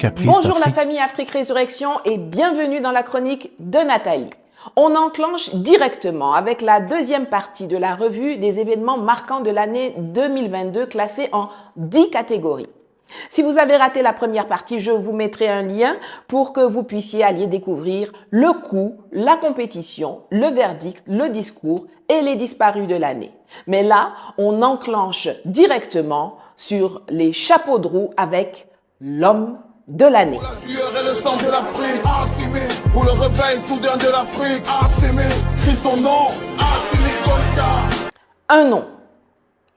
caprice Bonjour la d'Afrique. famille Afrique Résurrection et bienvenue dans la chronique de Nathalie. On enclenche directement avec la deuxième partie de la revue des événements marquants de l'année 2022 classés en 10 catégories. Si vous avez raté la première partie, je vous mettrai un lien pour que vous puissiez aller découvrir le coup, la compétition, le verdict, le discours et les disparus de l'année. Mais là, on enclenche directement sur les chapeaux de roue avec l'homme de l'année. Pour la sueur et le sang de l'Afrique, Assimi. Pour le réveil soudain de l'Afrique, Assimi. Crie son nom, Assimi Goïta. Un nom,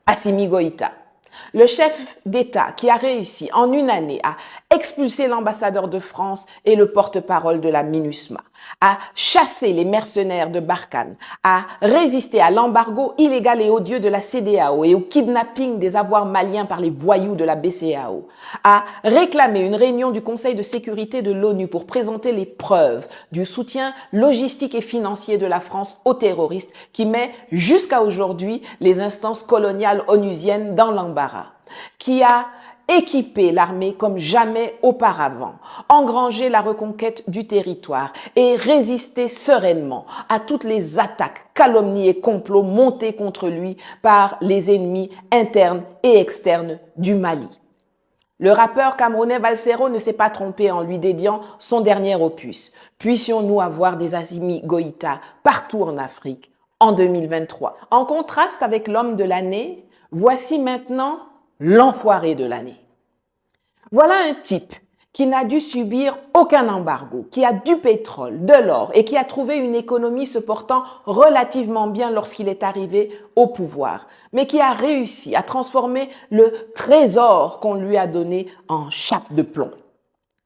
Assimi Goïta. Le chef d'État qui a réussi en une année à expulser l'ambassadeur de France et le porte-parole de la MINUSMA, à chasser les mercenaires de Barkhane, à résister à l'embargo illégal et odieux de la CEDEAO et au kidnapping des avoirs maliens par les voyous de la BCEAO, à réclamer une réunion du Conseil de sécurité de l'ONU pour présenter les preuves du soutien logistique et financier de la France aux terroristes qui met jusqu'à aujourd'hui les instances coloniales onusiennes dans l'embarras, qui a équipé l'armée comme jamais auparavant, engrangé la reconquête du territoire et résisté sereinement à toutes les attaques, calomnies et complots montés contre lui par les ennemis internes et externes du Mali. Le rappeur camerounais Valsero ne s'est pas trompé en lui dédiant son dernier opus. Puissions-nous avoir des Assimi Goïta partout en Afrique en 2023. En contraste avec l'homme de l'année, voici maintenant l'enfoiré de l'année. Voilà un type qui n'a dû subir aucun embargo, qui a du pétrole, de l'or et qui a trouvé une économie se portant relativement bien lorsqu'il est arrivé au pouvoir, mais qui a réussi à transformer le trésor qu'on lui a donné en chape de plomb.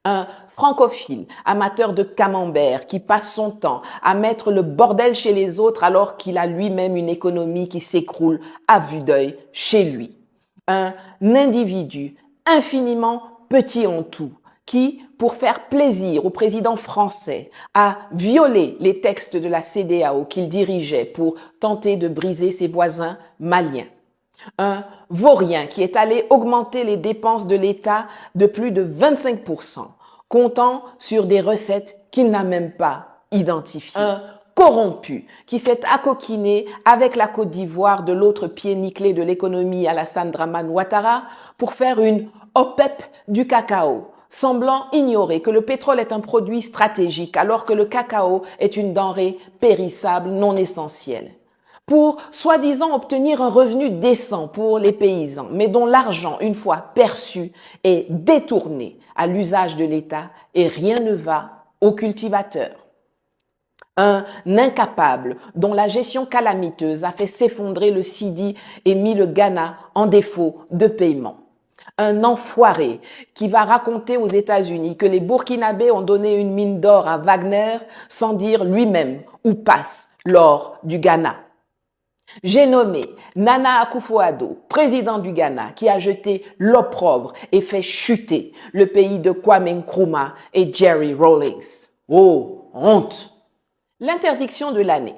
Un francophile, amateur de camembert, qui passe son temps à mettre le bordel chez les autres alors qu'il a lui-même une économie qui s'écroule à vue d'œil chez lui. Un individu infiniment petit en tout, qui, pour faire plaisir au président français, a violé les textes de la CEDEAO qu'il dirigeait pour tenter de briser ses voisins maliens. Un vaurien qui est allé augmenter les dépenses de l'État de plus de 25%, comptant sur des recettes qu'il n'a même pas identifiées. Un corrompu qui s'est accoquiné avec la Côte d'Ivoire de l'autre pied nickelé de l'économie Alassane Dramane Ouattara pour faire une OPEP du cacao, semblant ignorer que le pétrole est un produit stratégique alors que le cacao est une denrée périssable non essentielle. Pour soi-disant obtenir un revenu décent pour les paysans, mais dont l'argent, une fois perçu, est détourné à l'usage de l'État et rien ne va aux cultivateurs. Un incapable dont la gestion calamiteuse a fait s'effondrer le Sidi et mis le Ghana en défaut de paiement. Un enfoiré qui va raconter aux États-Unis que les Burkinabés ont donné une mine d'or à Wagner sans dire lui-même où passe l'or du Ghana. J'ai nommé Nana Akufo-Addo, président du Ghana, qui a jeté l'opprobre et fait chuter le pays de Kwame Nkrumah et Jerry Rawlings. Oh, honte! L'interdiction de l'année.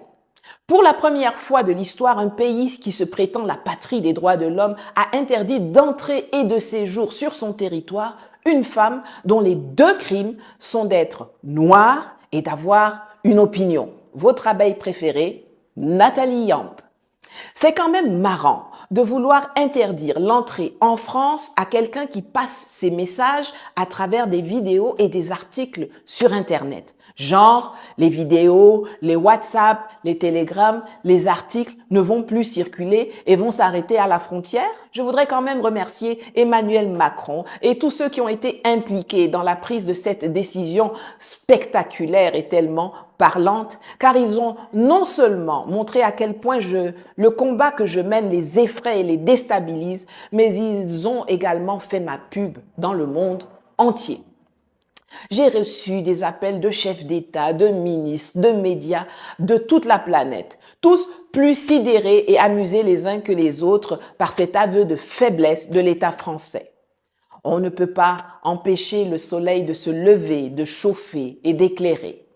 Pour la première fois de l'histoire, un pays qui se prétend la patrie des droits de l'homme a interdit d'entrée et de séjour sur son territoire une femme dont les deux crimes sont d'être noire et d'avoir une opinion. Votre abeille préférée, Nathalie Yamp. C'est quand même marrant de vouloir interdire l'entrée en France à quelqu'un qui passe ses messages à travers des vidéos et des articles sur Internet. Genre, les vidéos, les WhatsApp, les télégrammes, les articles ne vont plus circuler et vont s'arrêter à la frontière. Je voudrais quand même remercier Emmanuel Macron et tous ceux qui ont été impliqués dans la prise de cette décision spectaculaire et tellement parlante, car ils ont non seulement montré à quel point le combat que je mène les effraie et les déstabilise, mais ils ont également fait ma pub dans le monde entier. J'ai reçu des appels de chefs d'État, de ministres, de médias, de toute la planète, tous plus sidérés et amusés les uns que les autres par cet aveu de faiblesse de l'État français. On ne peut pas empêcher le soleil de se lever, de chauffer et d'éclairer.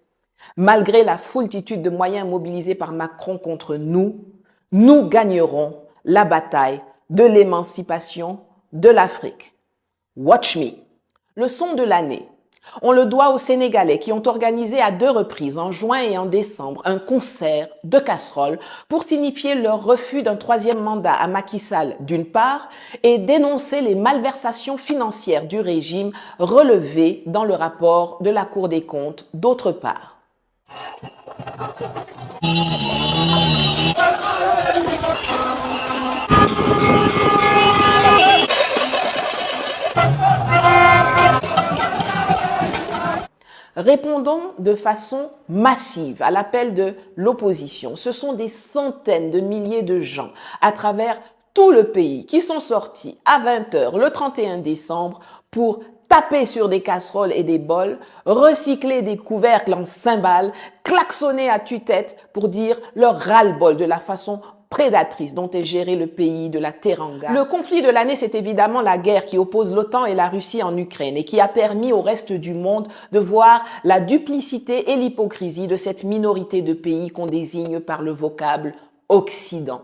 Malgré la foultitude de moyens mobilisés par Macron contre nous, nous gagnerons la bataille de l'émancipation de l'Afrique. Watch me. Leçon de l'année. On le doit aux Sénégalais qui ont organisé à 2 reprises, en juin et en décembre, un concert de casseroles pour signifier leur refus d'un 3e mandat à Macky Sall d'une part et dénoncer les malversations financières du régime relevées dans le rapport de la Cour des comptes d'autre part. Répondons de façon massive à l'appel de l'opposition. Ce sont des centaines de milliers de gens à travers tout le pays qui sont sortis à 20h le 31 décembre pour taper sur des casseroles et des bols, recycler des couvercles en cymbales, klaxonner à tue-tête pour dire leur ras-le-bol de la façon prédatrice dont est géré le pays de la Teranga. Le conflit de l'année, c'est évidemment la guerre qui oppose l'OTAN et la Russie en Ukraine et qui a permis au reste du monde de voir la duplicité et l'hypocrisie de cette minorité de pays qu'on désigne par le vocable Occident.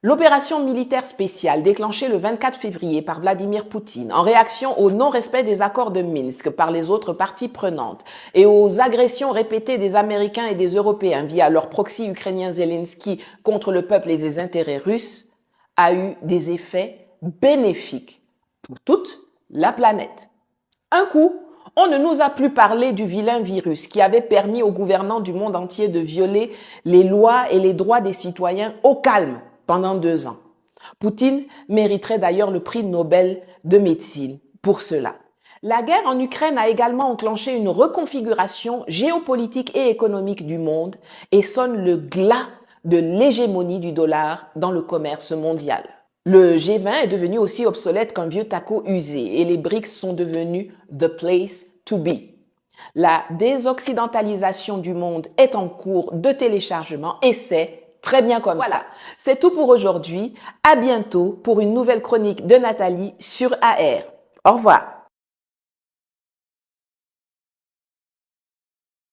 L'opération militaire spéciale déclenchée le 24 février par Vladimir Poutine en réaction au non-respect des accords de Minsk par les autres parties prenantes et aux agressions répétées des Américains et des Européens via leur proxy ukrainien Zelensky contre le peuple et des intérêts russes a eu des effets bénéfiques pour toute la planète. Un coup, on ne nous a plus parlé du vilain virus qui avait permis aux gouvernants du monde entier de violer les lois et les droits des citoyens au calme pendant 2 ans. Poutine mériterait d'ailleurs le prix Nobel de médecine pour cela. La guerre en Ukraine a également enclenché une reconfiguration géopolitique et économique du monde et sonne le glas de l'hégémonie du dollar dans le commerce mondial. Le G20 est devenu aussi obsolète qu'un vieux taco usé et les BRICS sont devenus the place to be. La désoccidentalisation du monde est en cours de téléchargement et c'est très bien comme ça. C'est tout pour aujourd'hui. À bientôt pour une nouvelle chronique de Nathalie sur AR. Au revoir.